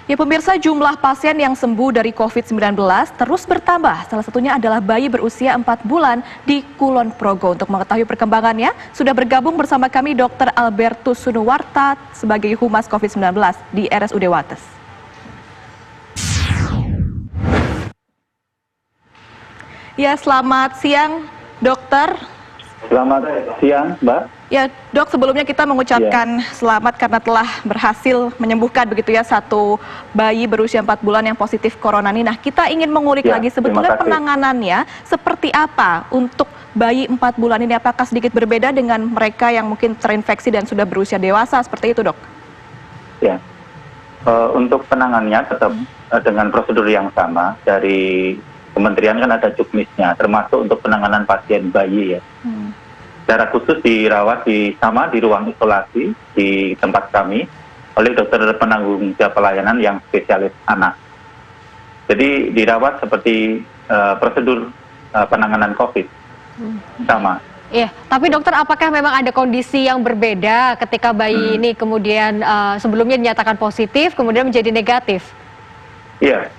Ya pemirsa, jumlah pasien yang sembuh dari COVID-19 terus bertambah. Salah satunya adalah bayi berusia 4 bulan di Kulon Progo. Untuk mengetahui perkembangannya, sudah bergabung bersama kami Dr. Albertus Sunuwarta sebagai Humas COVID-19 di RSUD Wates. Ya, selamat siang, dokter. Selamat siang, Mbak. Ya, dok, sebelumnya kita mengucapkan selamat karena telah berhasil menyembuhkan begitu ya satu bayi berusia 4 bulan yang positif corona ini. Nah, kita ingin mengulik lagi sebetulnya penanganannya seperti apa untuk bayi 4 bulan ini? Apakah sedikit berbeda dengan mereka yang mungkin terinfeksi dan sudah berusia dewasa seperti itu, dok? Ya, untuk penanganannya tetap dengan prosedur yang sama dari Kementerian kan ada juknisnya, termasuk untuk penanganan pasien bayi ya. Secara khusus dirawat di ruang isolasi di tempat kami oleh dokter penanggung jawab pelayanan yang spesialis anak. Jadi dirawat seperti prosedur penanganan COVID sama. Iya, tapi dokter, apakah memang ada kondisi yang berbeda ketika bayi ini kemudian sebelumnya dinyatakan positif kemudian menjadi negatif? Iya.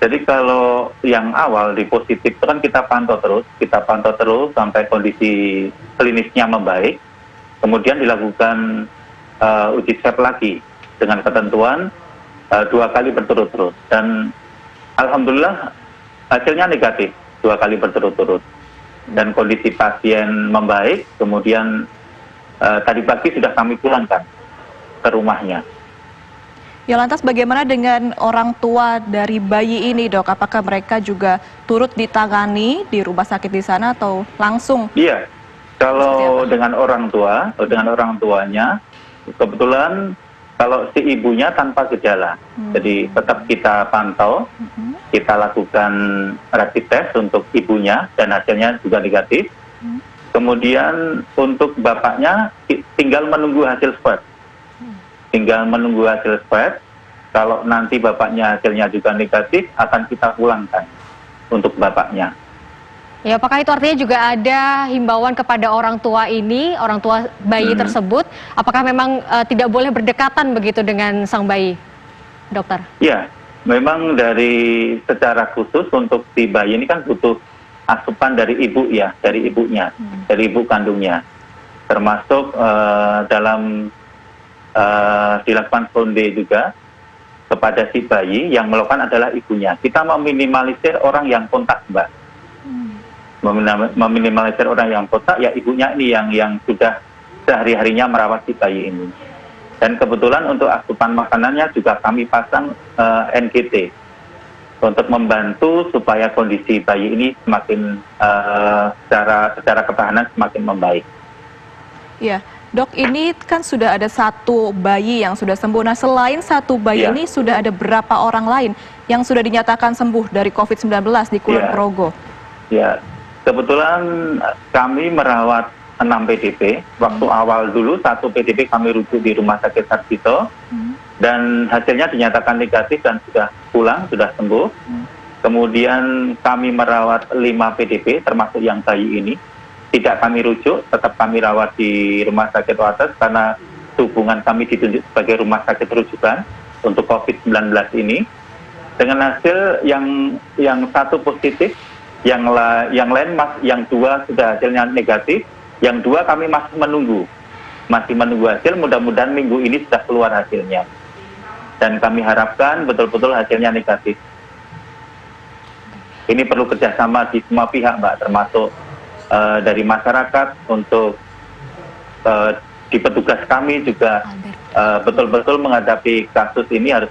Jadi kalau yang awal di positif itu kan kita pantau terus sampai kondisi klinisnya membaik, kemudian dilakukan uji swab lagi dengan ketentuan 2 kali berturut-turut dan alhamdulillah hasilnya negatif 2 kali berturut-turut dan kondisi pasien membaik, kemudian tadi pagi sudah kami pulangkan ke rumahnya. Ya, lantas bagaimana dengan orang tua dari bayi ini, dok? Apakah mereka juga turut ditangani di rumah sakit di sana atau langsung? Iya, kalau dengan orang tuanya, kebetulan kalau si ibunya tanpa gejala, jadi tetap kita pantau, kita lakukan rapid test untuk ibunya dan hasilnya juga negatif. Kemudian untuk bapaknya tinggal menunggu hasil swab. Kalau nanti bapaknya hasilnya juga negatif, akan kita pulangkan untuk bapaknya. Ya, apakah itu artinya juga ada himbauan kepada orang tua bayi tersebut? Apakah memang tidak boleh berdekatan begitu dengan sang bayi, dokter? Ya, memang secara khusus untuk si bayi ini kan butuh asupan dari ibunya, dari ibu kandungnya. Termasuk dalam dilakukan sonde juga kepada si bayi, yang melakukan adalah ibunya. Kita meminimalisir orang yang kontak, Mbak. Meminimalisir orang yang kontak, ya ibunya ini yang sudah sehari-harinya merawat si bayi ini. Dan kebetulan untuk asupan makanannya juga kami pasang NGT untuk membantu supaya kondisi bayi ini semakin secara ketahanan semakin membaik. Iya. Dok, ini kan sudah ada satu bayi yang sudah sembuh. Nah, selain satu bayi ini sudah ada berapa orang lain yang sudah dinyatakan sembuh dari COVID-19 di Kulon Progo? Ya, kebetulan kami merawat 6 PDP. Waktu awal dulu 1 PDP kami rujuk di Rumah Sakit Sarjito dan hasilnya dinyatakan negatif dan sudah pulang, sudah sembuh. Kemudian kami merawat 5 PDP termasuk yang bayi ini. Tidak kami rujuk, tetap kami rawat di Rumah Sakit Wates karena hubungan kami ditunjuk sebagai rumah sakit rujukan untuk COVID-19 ini. Dengan hasil yang 1 positif, yang 2 sudah hasilnya negatif, yang 2 kami masih menunggu hasil. Mudah-mudahan minggu ini sudah keluar hasilnya. Dan kami harapkan betul-betul hasilnya negatif. Ini perlu kerjasama di semua pihak, Mbak, termasuk dari masyarakat untuk di petugas kami juga betul-betul menghadapi kasus ini harus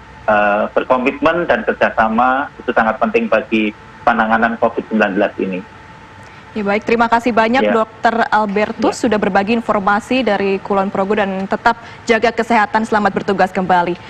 berkomitmen dan kerjasama, itu sangat penting bagi penanganan COVID-19 ini. Ya, baik, terima kasih banyak Dr. Albertus sudah berbagi informasi dari Kulon Progo dan tetap jaga kesehatan, selamat bertugas kembali.